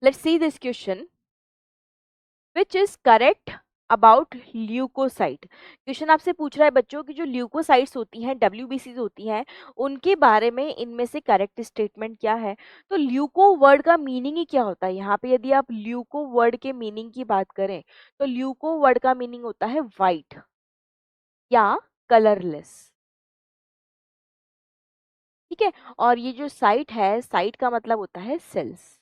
Let's see this question. Which is correct about leucocyte. Question आपसे पूछ रहा है बच्चों की जो ल्यूकोसाइट्स होती हैं, डब्ल्यूबीसीज होती हैं, उनके बारे में इनमें से करेक्ट स्टेटमेंट क्या है। तो ल्यूको वर्ड का मीनिंग ही क्या होता है। यहाँ पे यदि आप ल्यूको वर्ड के मीनिंग की बात करें तो ल्यूको वर्ड का मीनिंग होता है वाइट या कलरलेस। ठीक है, और ये जो साइट है, साइट का मतलब होता है सेल्स।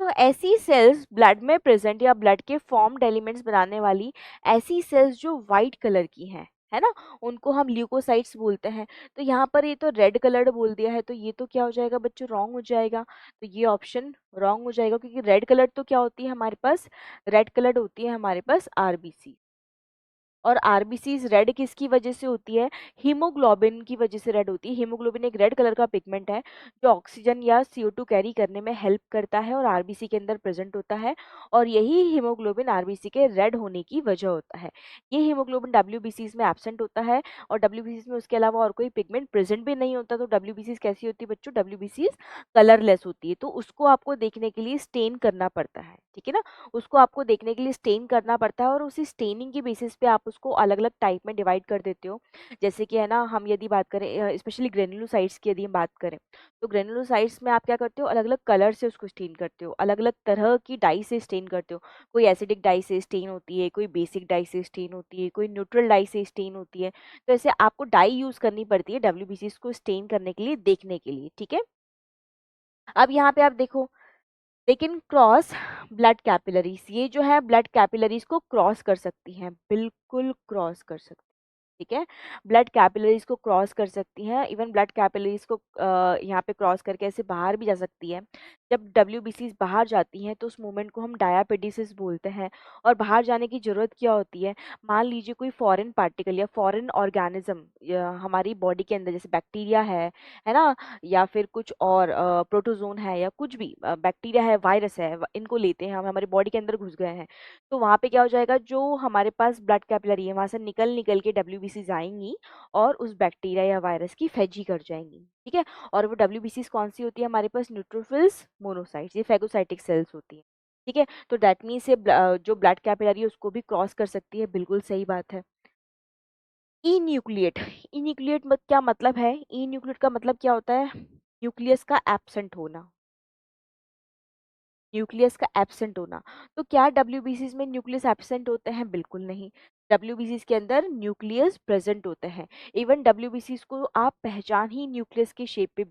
तो ऐसी सेल्स ब्लड में प्रेजेंट या ब्लड के फॉर्म्ड एलिमेंट्स बनाने वाली ऐसी सेल्स जो वाइट कलर की हैं, है ना, उनको हम ल्यूकोसाइट्स बोलते हैं। तो यहाँ पर ये तो रेड कलर्ड बोल दिया है, तो ये तो क्या हो जाएगा बच्चों, रॉन्ग हो जाएगा। तो ये ऑप्शन रॉन्ग हो जाएगा, क्योंकि रेड कलर तो क्या होती है हमारे पास, रेड कलर्ड होती है हमारे पास आरबीसी। और आरबीसीज रेड किसकी वजह से होती है, हीमोग्लोबिन की वजह से रेड होती है। हीमोग्लोबिन एक रेड कलर का पिगमेंट है जो ऑक्सीजन या CO2 कैरी करने में हेल्प करता है और आरबीसी के अंदर प्रेजेंट होता है, और यही हीमोग्लोबिन आरबीसी के रेड होने की वजह होता है। ये हीमोग्लोबिन डब्ल्यूबीसीज में एब्सेंट होता है, और डब्ल्यूबीसीज में उसके अलावा और कोई पिगमेंट प्रेजेंट भी नहीं होता। तो डब्ल्यूबीसीज कैसी होती है बच्चों, डब्ल्यूबीसीज कलरलेस होती है। तो उसको आपको देखने के लिए स्टेन करना पड़ता है, ठीक है ना, उसको आपको देखने के लिए स्टेन करना पड़ता है, और उसी स्टेनिंग के बेसिस पे आप उसको अलग अलग टाइप में डिवाइड कर देते हो। जैसे कि है ना, हम यदि बात करें स्पेशली ग्रेनुलोसाइट्स की यदि हम बात करें, तो ग्रेनुलोसाइट्स में आप क्या करते हो, अलग अलग कलर से उसको स्टेन करते हो, अलग अलग तरह की डाई से स्टेन करते हो। कोई एसिडिक डाई से स्टेन होती है, कोई बेसिक डाई से स्टेन होती है, कोई न्यूट्रल डाई से स्टेन होती है। तो ऐसे आपको डाई यूज करनी पड़ती है डब्ल्यूबीसीज को स्टेन करने के लिए, देखने के लिए, ठीक है। अब यहाँ पे आप देखो, लेकिन क्रॉस ब्लड कैपिलरीज, ये जो है ब्लड कैपिलरीज को क्रॉस कर सकती हैं, बिल्कुल क्रॉस कर सकती हैं, ठीक है। ब्लड कैपिलरीज को क्रॉस कर सकती हैं, इवन ब्लड कैपिलरीज को यहाँ पे क्रॉस करके ऐसे बाहर भी जा सकती है। जब डब्ल्यूबीसीज बाहर जाती हैं तो उस मूवमेंट को हम डायापेडिसिस बोलते हैं। और बाहर जाने की जरूरत क्या होती है, मान लीजिए कोई फॉरेन पार्टिकल या फॉरेन ऑर्गेनिज्म हमारी बॉडी के अंदर, जैसे बैक्टीरिया है ना, या फिर कुछ और प्रोटोजोन है, या कुछ भी बैक्टीरिया है, वायरस है, इनको लेते हैं हम, हमारे बॉडी के अंदर घुस गए हैं। तो वहाँ पे क्या हो जाएगा, जो हमारे पास ब्लड कैपिलरी है वहां से निकल निकल के डब्ल्यूबीसीज आएंगी और उस बैक्टीरिया या वायरस की फैजी कर जाएंगी, ठीक है। और वो डब्ल्यूबीसीज कौन सी होती है हमारे पास, न्यूट्रोफिल्स मोनोसाइट्स, ये फेगोसाइटिक सेल्स होती है, ठीक है। तो दैट मीन्स ये जो ब्लड कैपिलरी है उसको भी क्रॉस कर सकती है, बिल्कुल सही बात है। ई न्यूक्लिएट, ई न्यूक्लिएट क्या मतलब है, ई न्यूक्लिएट का मतलब क्या होता है, न्यूक्लियस का एब्सेंट होना, न्यूक्लियस का एब्सेंट होना। तो क्या डब्ल्यूबीसीज में न्यूक्लियस एब्सेंट होते हैं, बिल्कुल नहीं। डब्ल्यूबीसीज के अंदर न्यूक्लियस प्रेजेंट होते हैं। इवन डब्ल्यूबीसीज को आप पहचान ही न्यूक्लियस की शेप पे,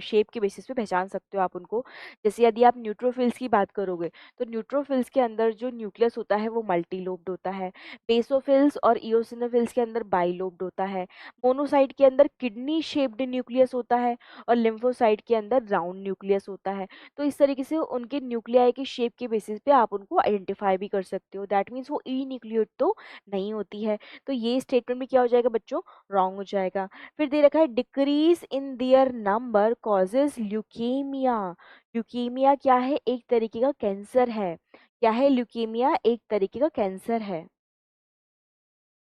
शेप के बेसिस पे पहचान सकते हो आप उनको। जैसे यदि आप न्यूट्रोफिल्स की बात करोगे तो न्यूट्रोफिल्स के अंदर जो न्यूक्लियस होता है वो मल्टीलोब्ड होता है। बेसोफिल्स और इओसिनोफिल्स के अंदर बाइलोब्ड होता है। मोनोसाइट के अंदर किडनी शेप्ड न्यूक्लियस होता है, और लिम्फोसाइट के अंदर राउंड न्यूक्लियस होता है। तो इस तरीके से उनके न्यूक्लियाई की शेप के बेसिस पे आप उनको आइडेंटिफाई भी कर सकते हो। दैट मीन्स वो ई न्यूक्लियोइड तो नहीं होती है। तो ये स्टेटमेंट में क्या हो जाएगा बच्चों, रॉन्ग हो जाएगा। फिर दे रखा है decrease in their number causes leukaemia. Leukaemia क्या है, एक तरीके का कैंसर है। क्या है ल्यूकेमिया, एक तरीके का कैंसर है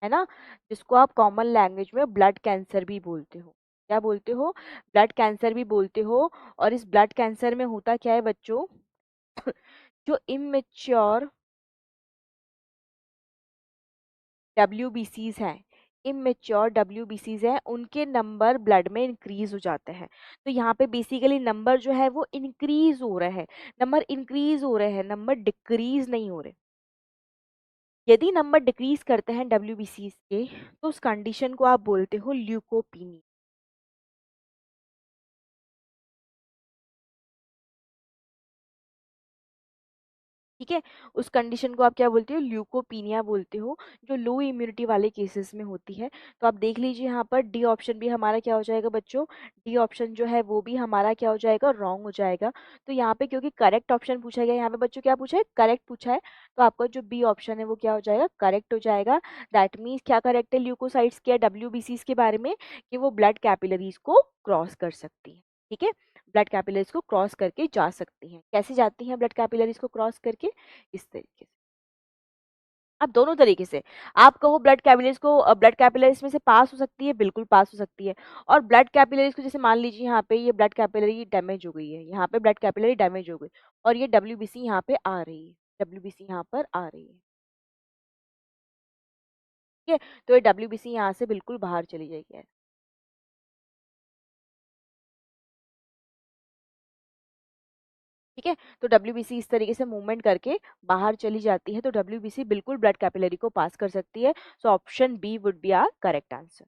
ना, जिसको आप कॉमन लैंग्वेज में ब्लड कैंसर भी बोलते हो। क्या बोलते हो, ब्लड कैंसर भी बोलते हो। और इस ब्लड कैंसर में होता क्या है बच्चों, जो इमेच्योर डब्ल्यूबीसीज हैं, इमेच्योर डब्ल्यूबीसीज हैं, उनके नंबर ब्लड में इंक्रीज हो जाते हैं। तो यहाँ पे बेसिकली नंबर जो है वो इंक्रीज हो रहे हैं, नंबर इंक्रीज हो रहे हैं, नंबर डिक्रीज नहीं हो रहे। यदि नंबर डिक्रीज करते हैं डब्ल्यूबीसीज के, तो उस कंडीशन को आप बोलते हो ल्यूकोपीनिया। ठीक है, उस कंडीशन को आप क्या बोलते हो, ल्यूकोपीनिया बोलते हो, जो लो इम्यूनिटी वाले केसेस में होती है। तो आप देख लीजिए यहाँ पर डी ऑप्शन भी हमारा क्या हो जाएगा बच्चों, डी ऑप्शन जो है वो भी हमारा क्या हो जाएगा, रॉन्ग हो जाएगा। तो यहाँ पे क्योंकि करेक्ट ऑप्शन पूछा गया, यहाँ पे बच्चों क्या पूछा है, करेक्ट पूछा है, तो आपका जो बी ऑप्शन है वो क्या हो जाएगा, करेक्ट हो जाएगा। दैट मीन्स क्या करेक्ट है ल्यूकोसाइट्स के, डब्ल्यूबीसीज के बारे में, कि वो ब्लड कैपिलरीज को क्रॉस कर सकती है, ठीक है। ब्लड कैपिलरीज को क्रॉस करके जा सकती हैं। कैसे जाती हैं ब्लड कैपिलरीज को क्रॉस करके, इस तरीके से। आप दोनों तरीके से, आप कहो ब्लड कैपिलरीज को, ब्लड कैपिलरीज में से पास हो सकती है, बिल्कुल पास हो सकती है। और ब्लड कैपिलरीज को जैसे मान लीजिए यहाँ पे ये ब्लड कैपिलरी डैमेज हो गई है, यहाँ पे ब्लड कैपिलरी डैमेज हो गई और ये डब्ल्यूबीसी यहाँ पे आ रही है, डब्ल्यूबीसी यहाँ पर आ रही है, ठीक है। तो ये डब्ल्यूबीसी यहाँ से बिल्कुल बाहर चली जाएगी, ठीक है। तो डब्ल्यूबीसी इस तरीके से मूवमेंट करके बाहर चली जाती है, तो डब्ल्यूबीसी बिल्कुल ब्लड कैपिलरी को पास कर सकती है। So option B would be our correct answer.